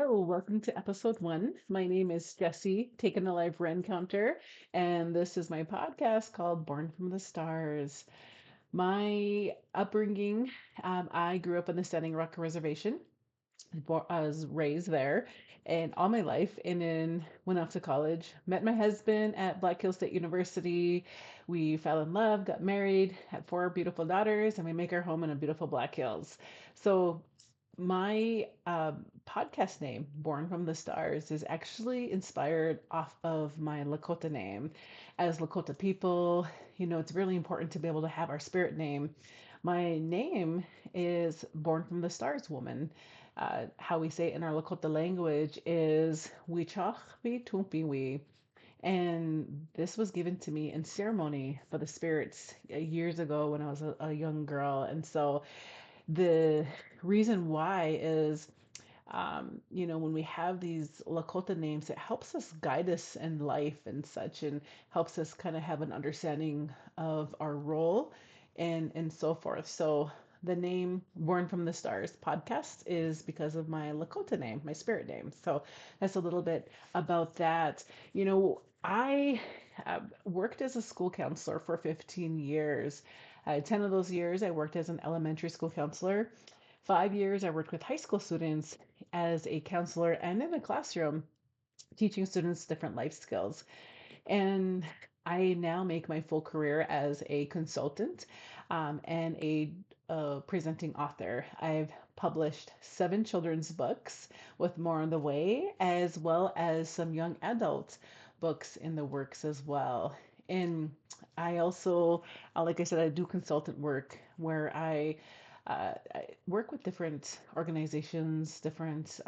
Hello, welcome to episode one. My name is Jessie Taken Alive Rencountre, and this is my podcast called Born from the Stars. My upbringing, I grew up on the Standing Rock Reservation. I was raised there and all my life, and then went off to college. Met my husband at Black Hills State University. We fell in love, got married, had four beautiful daughters, and we make our home in a beautiful Black Hills. So my podcast name, Born from the Stars, is actually inspired off of my Lakota name. As Lakota people, it's really important to be able to have our spirit name. My name is Born from the Stars Woman. How we say it in our Lakota language is Wichach vi tumpi wi. And this was given to me in ceremony for the spirits years ago when I was a young girl. And so the reason why is, when we have these Lakota names, it helps us guide us in life and such, and helps us kind of have an understanding of our role and so forth. So the name Born from the Stars podcast is because of my Lakota name, my spirit name. So that's a little bit about that. I worked as a school counselor for 15 years. 10 of those years, I worked as an elementary school counselor. 5 years, I worked with high school students as a counselor and in the classroom, teaching students different life skills. And I now make my full career as a consultant and a presenting author. I've published 7 children's books with more on the way, as well as some young adult books in the works as well. And I also, like I said, I do consultant work where I work with different organizations, different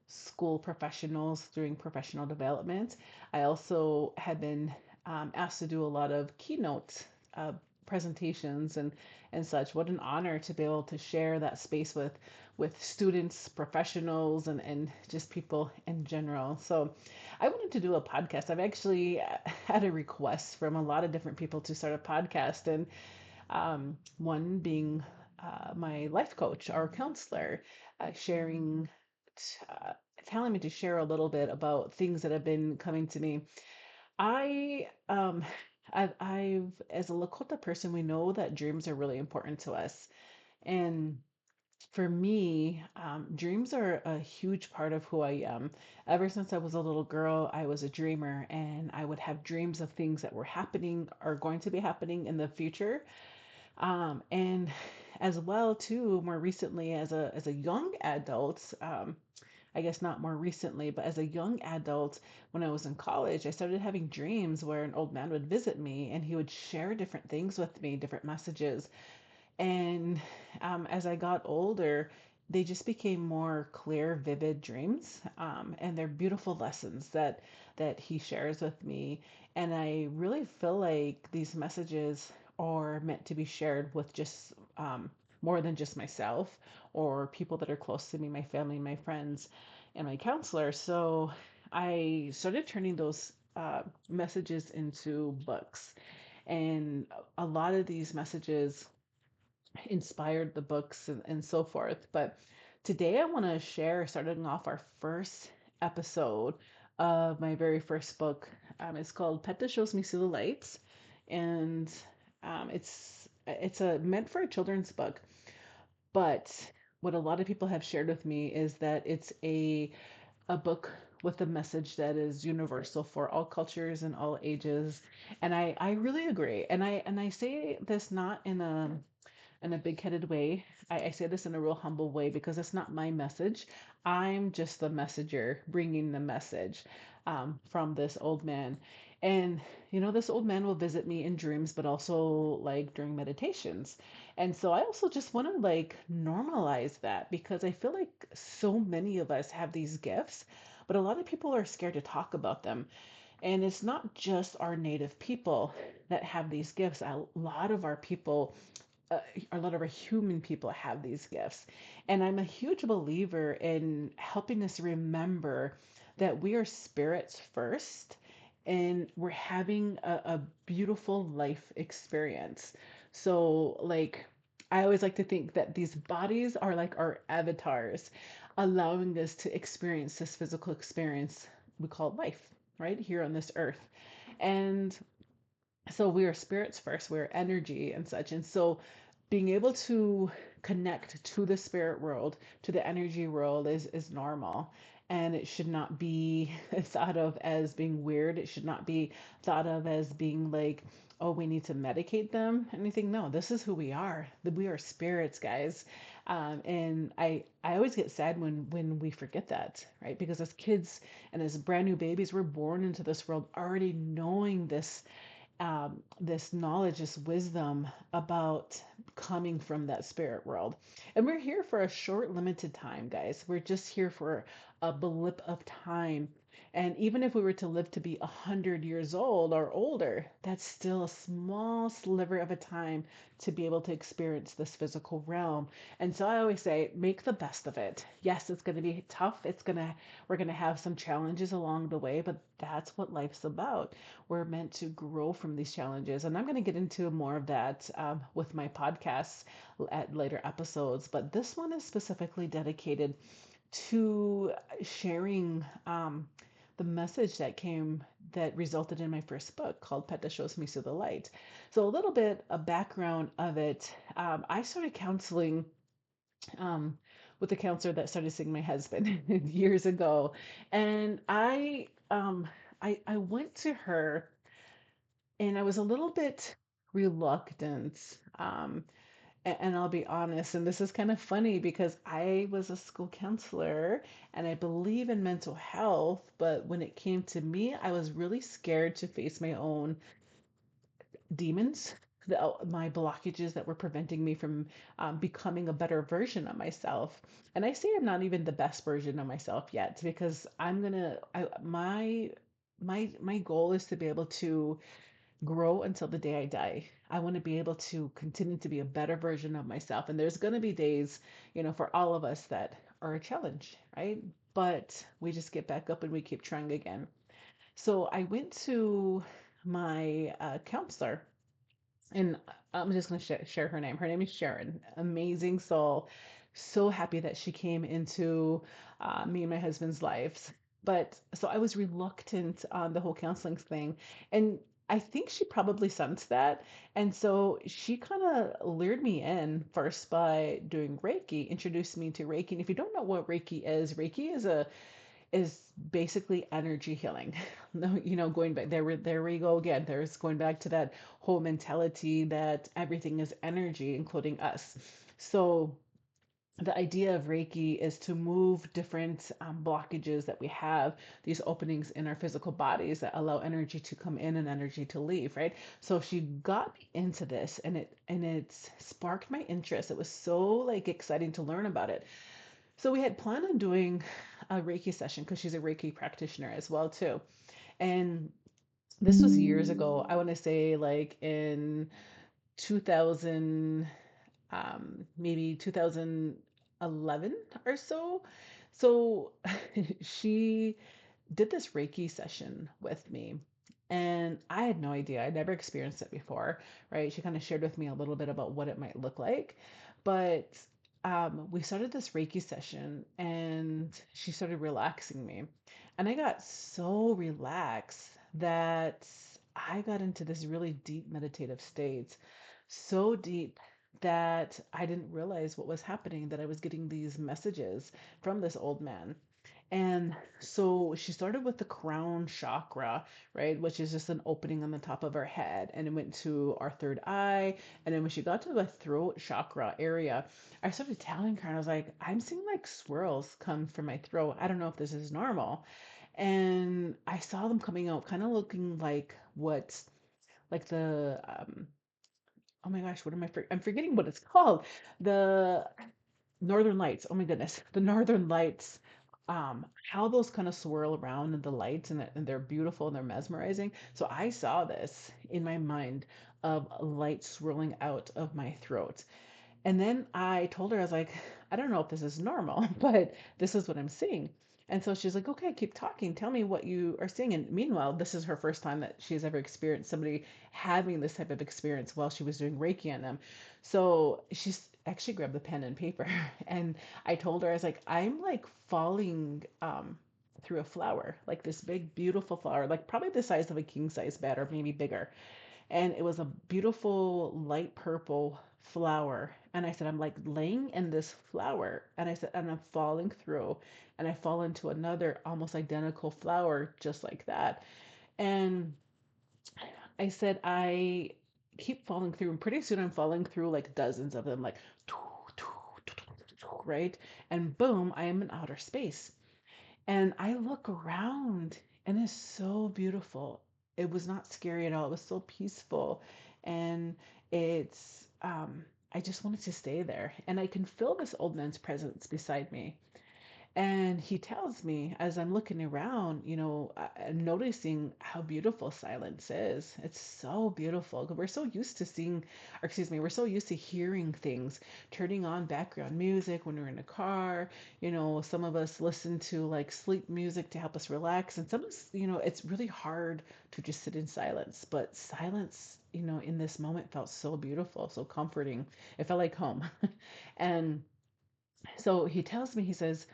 school professionals doing professional development. I also have been asked to do a lot of keynote uh, presentations and such. What an honor to be able to share that space with students, professionals, and just people in general. So I wanted to do a podcast. I've actually had a request from a lot of different people to start a podcast, and one being my life coach, our counselor, sharing, uh, telling me to share a little bit about things that have been coming to me. I, as a Lakota person, we know that dreams are really important to us. And for me, dreams are a huge part of who I am. Ever since I was a little girl, I was a dreamer, and I would have dreams of things that were happening or going to be happening in the future. And as well too, more recently as a young adult, I guess not more recently, but as a young adult, when I was in college, I started having dreams where an old man would visit me and he would share different things with me, different messages. And as I got older, they just became more clear, vivid dreams, and they're beautiful lessons that he shares with me. And I really feel like these messages are meant to be shared with just more than just myself or people that are close to me, my family, my friends, and my counselor. So I started turning those messages into books, and a lot of these messages inspired the books and so forth. But today I want to share, starting off our first episode of my very first book. It's called Pet That Shows Me See the Lights, and it's a meant for a children's book. But what a lot of people have shared with me is that it's a book with a message that is universal for all cultures and all ages. And I really agree. And I say this not in a big-headed way. I say this in a real humble way because it's not my message. I'm just the messenger bringing the message from this old man. And, this old man will visit me in dreams, but also like during meditations. And so I also just want to like normalize that because I feel like so many of us have these gifts, but a lot of people are scared to talk about them. And it's not just our native people that have these gifts. Uh, a lot of our human people have these gifts. And I'm a huge believer in helping us remember that we are spirits first and we're having a beautiful life experience. So, like, I always like to think that these bodies are like our avatars, allowing us to experience this physical experience we call life, right? Here on this earth. And so we are spirits first, we're energy and such. And so being able to connect to the spirit world, to the energy world is normal. And it should not be thought of as being weird. It should not be thought of as being like, oh, we need to medicate them. Anything. No, this is who we are. We are spirits, guys. And I always get sad when we forget that, right? Because as kids and as brand new babies, we're born into this world already knowing this knowledge, this wisdom about coming from that spirit world. And we're here for a short, limited time, guys. We're just here for a blip of time. And even if we were to live to be 100 years old or older, that's still a small sliver of a time to be able to experience this physical realm. And so I always say, make the best of it. Yes, it's going to be tough. We're going to have some challenges along the way, but that's what life's about. We're meant to grow from these challenges. And I'm going to get into more of that with my podcasts at later episodes. But this one is specifically dedicated to sharing the message that resulted in my first book called Pet That Shows Me to the Light. So, a little bit of background of it. I started counseling um, with the counselor that started seeing my husband years ago. And I went to her and I was a little bit reluctant. And I'll be honest, and this is kind of funny because I was a school counselor and I believe in mental health, but when it came to me, I was really scared to face my own demons, my blockages that were preventing me from becoming a better version of myself. And I say I'm not even the best version of myself yet because my goal is to be able to grow until the day I die. I want to be able to continue to be a better version of myself. And there's going to be days, for all of us that are a challenge, right? But we just get back up and we keep trying again. So I went to my counselor and I'm just going to share her name. Her name is Sharon. Amazing soul. So happy that she came into me and my husband's lives. But so I was reluctant on the whole counseling thing. And I think she probably sensed that. And so she kind of lured me in first by doing Reiki, introduced me to Reiki. And if you don't know what Reiki is basically energy healing. No, going back there we go again. There's going back to that whole mentality that everything is energy, including us. So the idea of Reiki is to move different blockages that we have, these openings in our physical bodies that allow energy to come in and energy to leave, right? So she got me into this and it sparked my interest. It was so like exciting to learn about it. So we had planned on doing a Reiki session because she's a Reiki practitioner as well too. And this was years ago. I want to say like in 2000, maybe 2011 or so. So she did this Reiki session with me. And I had no idea. I'd never experienced it before, right? She kind of shared with me a little bit about what it might look like. But we started this Reiki session and she started relaxing me. And I got so relaxed that I got into this really deep meditative state. So deep that I didn't realize what was happening, that I was getting these messages from this old man. And so she started with the crown chakra, right, which is just an opening on the top of our head. And it went to our third eye. And then when she got to the throat chakra area, I started telling her, I was like, I'm seeing like swirls come from my throat. I don't know if this is normal. And I saw them coming out, kind of looking like like oh my gosh, what am I'm forgetting what it's called. The Northern Lights. Oh my goodness, the Northern Lights. How those kind of swirl around in the lights and they're beautiful and they're mesmerizing. So I saw this in my mind of light swirling out of my throat. And then I told her, I was like, I don't know if this is normal, but this is what I'm seeing. And so she's like, okay, keep talking. Tell me what you are seeing. And meanwhile, this is her first time that she's ever experienced somebody having this type of experience while she was doing Reiki on them. So she's actually grabbed the pen and paper. And I told her, I was like, I'm like falling through a flower, like this big, beautiful flower, like probably the size of a king size bed or maybe bigger. And it was a beautiful light purple flower. And I said, I'm like laying in this flower. And I said, and I'm falling through, and I fall into another almost identical flower just like that. And I said, I keep falling through, and pretty soon I'm falling through like dozens of them, like, right? And boom, I am in outer space. And I look around and it's so beautiful. It was not scary at all. It was so peaceful. And I just wanted to stay there. And I can feel this old man's presence beside me. And he tells me as I'm looking around, I'm noticing how beautiful silence is. It's so beautiful. 'Cause we're so used to seeing, or excuse me, we're so used to hearing things, turning on background music when we're in a car. Some of us listen to like sleep music to help us relax. And some of us, it's really hard to just sit in silence. But silence, in this moment felt so beautiful, so comforting. It felt like home. And so he tells me, he says,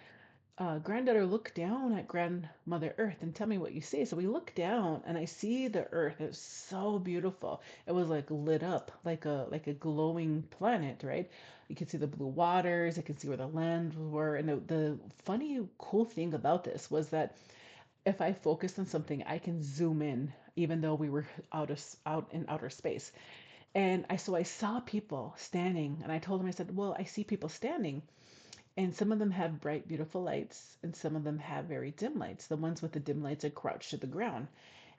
granddaughter, look down at grandmother Earth and tell me what you see. So we look down and I see the Earth. It's so beautiful. It was like lit up like a glowing planet, right? You can see the blue waters. I can see where the land were. And the funny, cool thing about this was that if I focus on something, I can zoom in, even though we were out in outer space. And I saw people standing, and I told him, I said, well, I see people standing. And some of them have bright, beautiful lights, and some of them have very dim lights. The ones with the dim lights are crouched to the ground.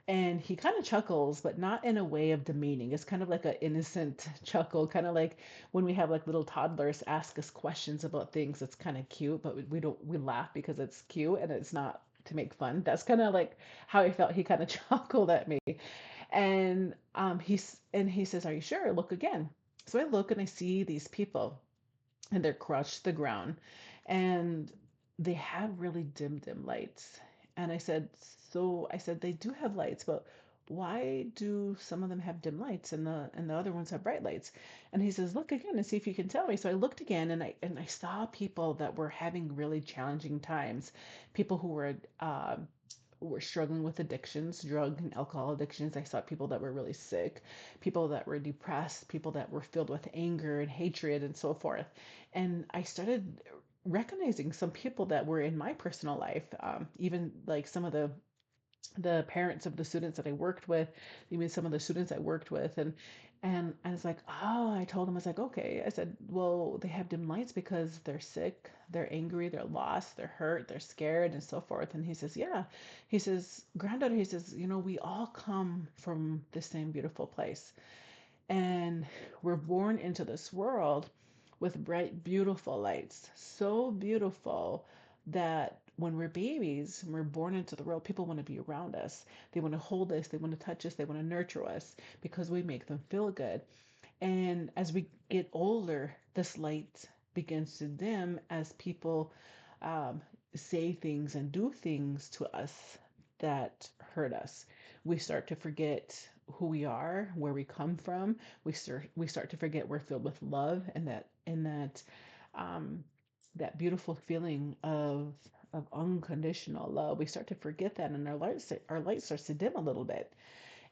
And he kind of chuckles, but not in a way of demeaning. It's kind of like an innocent chuckle, kind of like when we have like little toddlers ask us questions about things. It's kind of cute, but we laugh because it's cute and it's not to make fun. That's kind of like how I felt. He kind of chuckled at me. And he says, "Are you sure? Look again." So I look and I see these people and they're crushed to the ground and they have really dim lights. And I said they do have lights, but why do some of them have dim lights and the other ones have bright lights? And he says, look again and see if you can tell me. So I looked again and I saw people that were having really challenging times, people who were struggling with addictions, drug and alcohol addictions. I saw people that were really sick, people that were depressed, people that were filled with anger and hatred and so forth. And I started recognizing some people that were in my personal life, even like some of the parents of the students that I worked with, even some of the students I worked with, and I was like, oh, I told him, I was like, okay, I said, well, they have dim lights because they're sick, they're angry, they're lost, they're hurt, they're scared, and so forth. And he says, yeah, he says, granddaughter, he says, we all come from the same beautiful place. And we're born into this world with bright, beautiful lights. So beautiful that when we're babies, when we're born into the world, people want to be around us. They want to hold us, they want to touch us, they want to nurture us because we make them feel good. And as we get older, this light begins to dim as people um, say things and do things to us that hurt us. We start to forget who we are, where we come from. We start to forget we're filled with love and that beautiful feeling of unconditional love. We start to forget that, and our light starts to dim a little bit.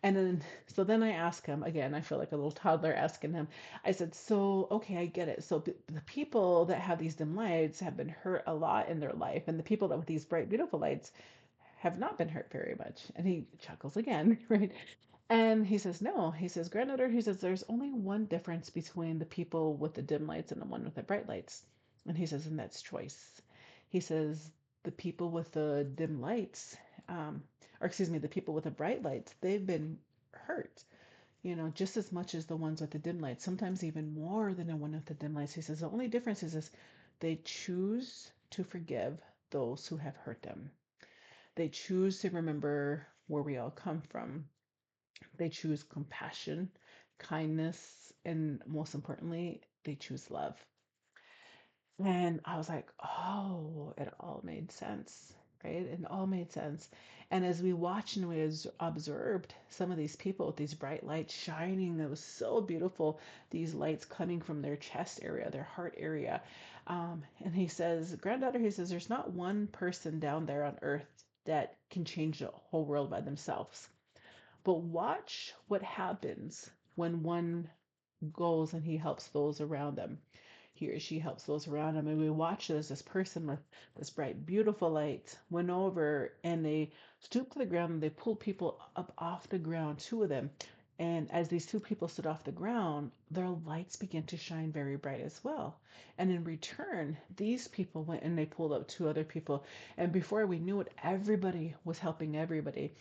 And then, so then I ask him again, I feel like a little toddler asking him, I said, so, okay, I get it. So the people that have these dim lights have been hurt a lot in their life. And the people that with these bright, beautiful lights have not been hurt very much. And he chuckles again, right? And he says, no, he says, granddaughter, he says, there's only one difference between the people with the dim lights and the one with the bright lights. And he says, and that's choice. He says, the people with the dim lights, um, or excuse me, the people with the bright lights, they've been hurt, just as much as the ones with the dim lights, sometimes even more than the one with the dim lights. He says, the only difference is this, they choose to forgive those who have hurt them. They choose to remember where we all come from. They choose compassion, kindness, and most importantly, they choose love. And I was like, oh, it all made sense. right? It all made sense. And as we watched and observed some of these people with these bright lights shining, that was so beautiful, these lights coming from their chest area, their heart area. And he says, granddaughter, he says, there's not one person down there on earth that can change the whole world by themselves. But watch what happens when one goes and he helps those around them. He or she helps those around him. And we watch as this person with this bright, beautiful light went over and they stooped to the ground and they pulled people up off the ground, two of them. And as these two people stood off the ground, their lights began to shine very bright as well. And in return, these people went and they pulled up two other people. And before we knew it, everybody was helping everybody.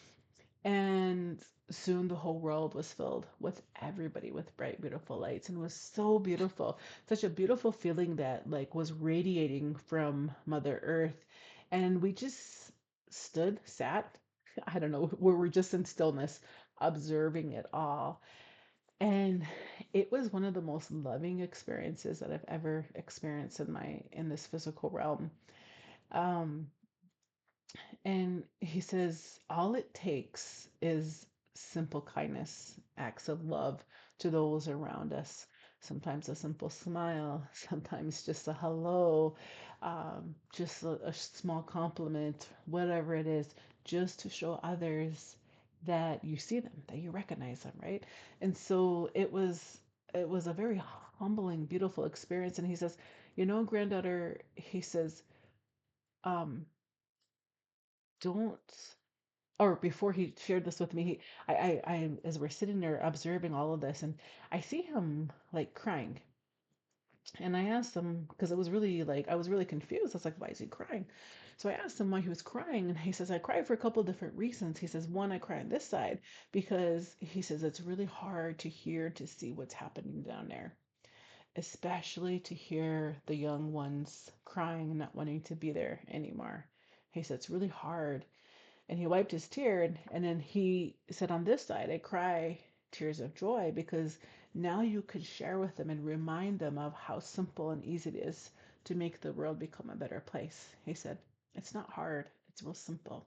And soon the whole world was filled with everybody with bright, beautiful lights. And it was so beautiful. Such a beautiful feeling that like was radiating from Mother Earth. And we just sat, I don't know, where we're just in stillness, observing it all. And it was one of the most loving experiences that I've ever experienced in this physical realm. Um, And he says, all it takes is simple kindness, acts of love to those around us. Sometimes a simple smile, sometimes just a hello, just a small compliment, whatever it is, just to show others that you see them, that you recognize them, right? And so it was a very humbling, beautiful experience. And he says, granddaughter, he says, um, don't or before he shared this with me, as we're sitting there observing all of this, and I see him like crying, and I asked him because it was really like I was really confused. I was like, why is he crying? So I asked him why he was crying, and he says I cry for a couple different reasons. He says one, I cry on this side because he says it's really hard to hear to see what's happening down there, especially to hear the young ones crying and not wanting to be there anymore. He said it's really hard and he wiped his tear and then he said on this side I cry tears of joy because now you could share with them and remind them of how simple and easy it is to make the world become a better place. He said it's not hard, it's real simple.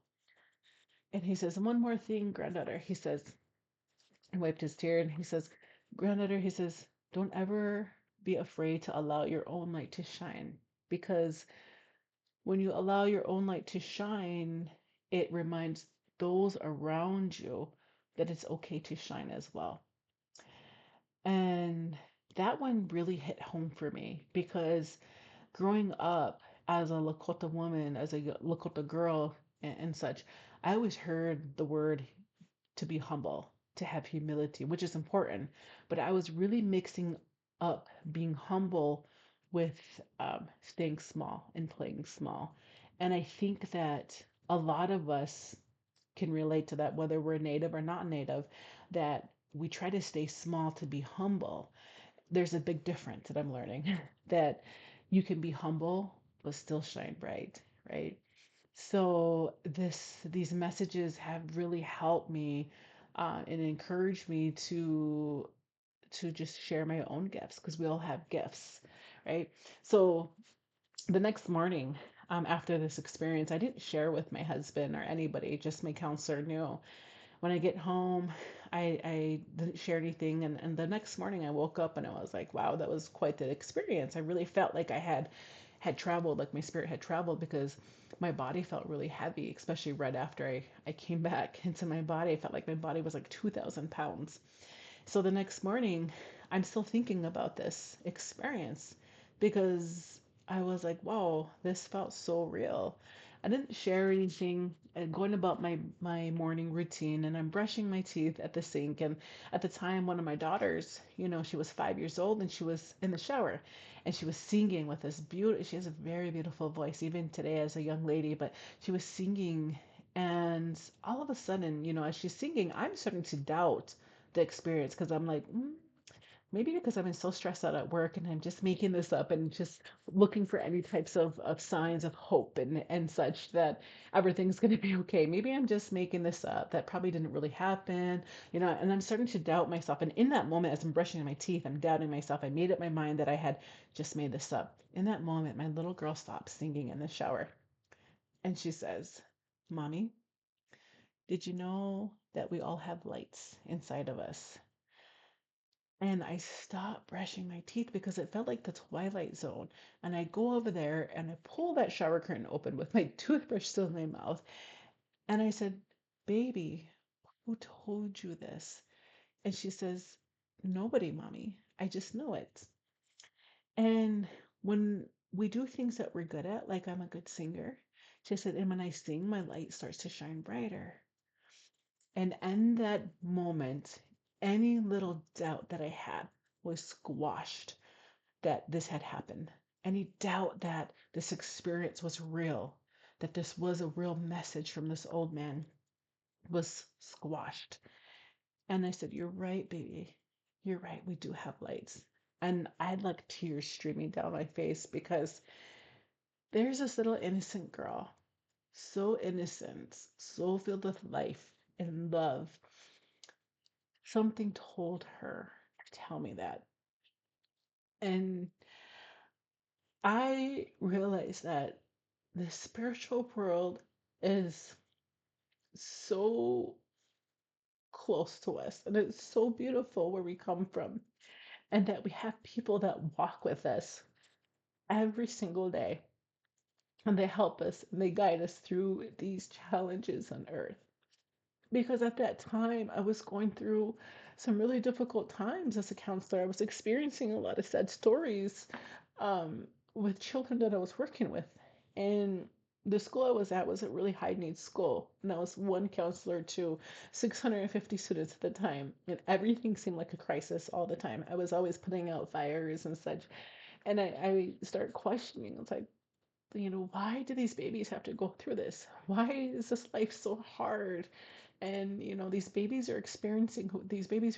And he says, and one more thing, granddaughter, he says, and wiped his tear and he says, granddaughter, he says, don't ever be afraid to allow your own light to shine because when you allow your own light to shine, it reminds those around you that it's okay to shine as well. And that one really hit home for me because growing up as a Lakota woman, as a Lakota girl, and such, I always heard the word to be humble, to have humility, which is important. But I was really mixing up being humble with staying small and playing small. And I think that a lot of us can relate to that, whether we're native or not native, that we try to stay small to be humble. There's a big difference that I'm learning that you can be humble but still shine bright, right? So these messages have really helped me and encouraged me to just share my own gifts because we all have gifts, right? So the next morning, after this experience, I didn't share with my husband or anybody, just my counselor knew. When I get home, I didn't share anything. And the next morning I woke up and I was like, wow, that was quite the experience. I really felt like I had traveled, like my spirit had traveled because my body felt really heavy, especially right after I came back into my body. I felt like my body was like 2,000 pounds. So the next morning, I'm still thinking about this experience because I was like, whoa, this felt so real. I didn't share anything and going about my morning routine and I'm brushing my teeth at the sink. And at the time, one of my daughters, she was 5 years old and she was in the shower and she was singing with this beautiful, she has a very beautiful voice, even today as a young lady, but she was singing. And all of a sudden, as she's singing, I'm starting to doubt the experience because I'm like, maybe because I've been so stressed out at work and I'm just making this up and just looking for any types of signs of hope and such that everything's going to be okay. Maybe I'm just making this up. That probably didn't really happen, and I'm starting to doubt myself. And in that moment, as I'm brushing my teeth, I'm doubting myself. I made up my mind that I had just made this up. In that moment, my little girl stopped singing in the shower. And she says, Mommy, did you know that we all have lights inside of us? And I stopped brushing my teeth because it felt like the Twilight Zone. And I go over there and I pull that shower curtain open with my toothbrush still in my mouth. And I said, Baby, who told you this? And she says, Nobody, Mommy. I just know it. And when we do things that we're good at, like I'm a good singer, she said, and when I sing, my light starts to shine brighter. And in that moment, any little doubt that I had was squashed that this had happened. Any doubt that this experience was real, that this was a real message from this old man was squashed. And I said, You're right, baby. You're right. We do have lights. And I had like tears streaming down my face because there's this little innocent girl, so innocent, so filled with life and love. Something told her to tell me that. And I realized that the spiritual world is so close to us and it's so beautiful where we come from, and that we have people that walk with us every single day and they help us and they guide us through these challenges on earth. Because at that time, I was going through some really difficult times as a counselor. I was experiencing a lot of sad stories um, with children that I was working with. And the school I was at was a really high needs school. And I was one counselor to 650 students at the time. And everything seemed like a crisis all the time. I was always putting out fires and such. And I started questioning. It's like, why do these babies have to go through this? Why is this life so hard? And these babies who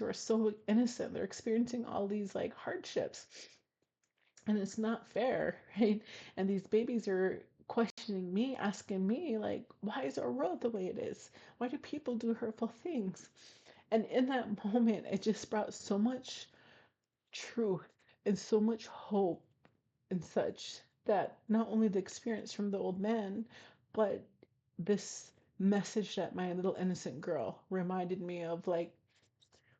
are so innocent, they're experiencing all these like hardships, and it's not fair, right? And these babies are questioning me, asking me like, why is our world the way it is? Why do people do hurtful things? And in that moment, it just brought so much truth and so much hope and such, that not only the experience from the old man, but this message that my little innocent girl reminded me of, like,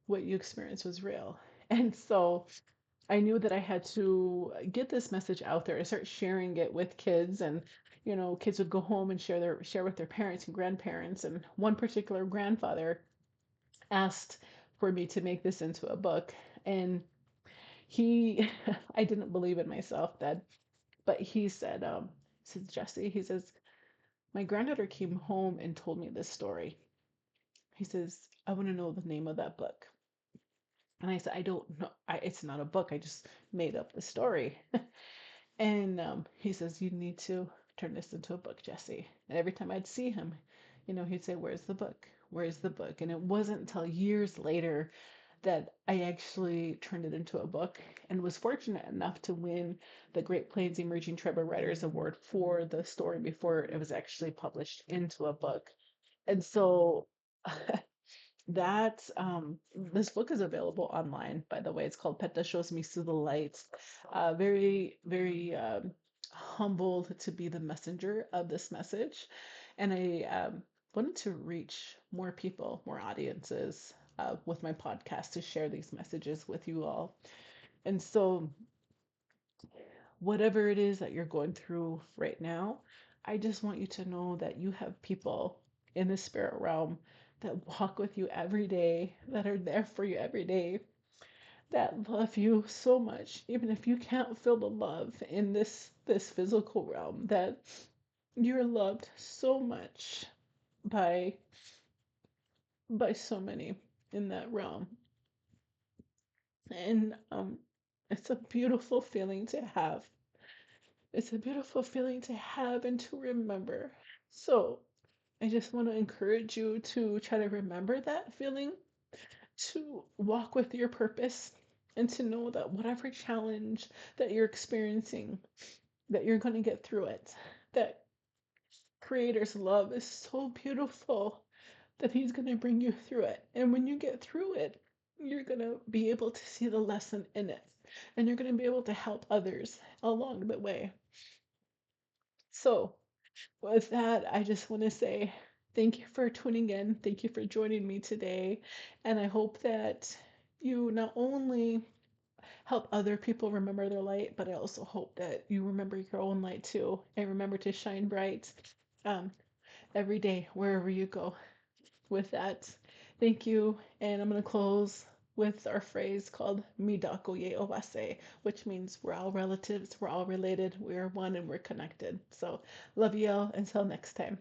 what you experienced was real. And so I knew that I had to get this message out there and start sharing it with kids. And kids would go home and share with their parents and grandparents. And one particular grandfather asked for me to make this into a book. And he I didn't believe in myself that. But he says, Jesse, he says, my granddaughter came home and told me this story. He says, I want to know the name of that book. And I said, I don't know. It's not a book. I just made up the story. And he says, you need to turn this into a book, Jesse. And every time I'd see him, he'd say, where's the book? Where's the book? And it wasn't until years later that I actually turned it into a book and was fortunate enough to win the Great Plains Emerging Tribal Writers Award for the story before it was actually published into a book. And so that this book is available online, by the way. It's called Peta Shows Me Through the Lights. Very, very humbled to be the messenger of this message. And I wanted to reach more people, more audiences with my podcast to share these messages with you all. And so, whatever it is that you're going through right now, I just want you to know that you have people in the spirit realm that walk with you every day, that are there for you every day, that love you so much, even if you can't feel the love in this physical realm, that you're loved so much by so many in that realm. And it's a beautiful feeling to have. It's a beautiful feeling to have and to remember. So I just want to encourage you to try to remember that feeling, to walk with your purpose, and to know that whatever challenge that you're experiencing, that you're going to get through it. That Creator's love is so beautiful that He's going to bring you through it. And when you get through it, you're going to be able to see the lesson in it. And you're going to be able to help others along the way. So With that, I just want to say thank you for tuning in. Thank you for joining me today. And I hope that you not only help other people remember their light, but I also hope that you remember your own light too. And remember to shine bright um, every day, wherever you go. With that, thank you. And I'm going to close with our phrase called Midako ye obase, which means we're all relatives, we're all related, we're one, and we're connected. So, love you all. Until next time.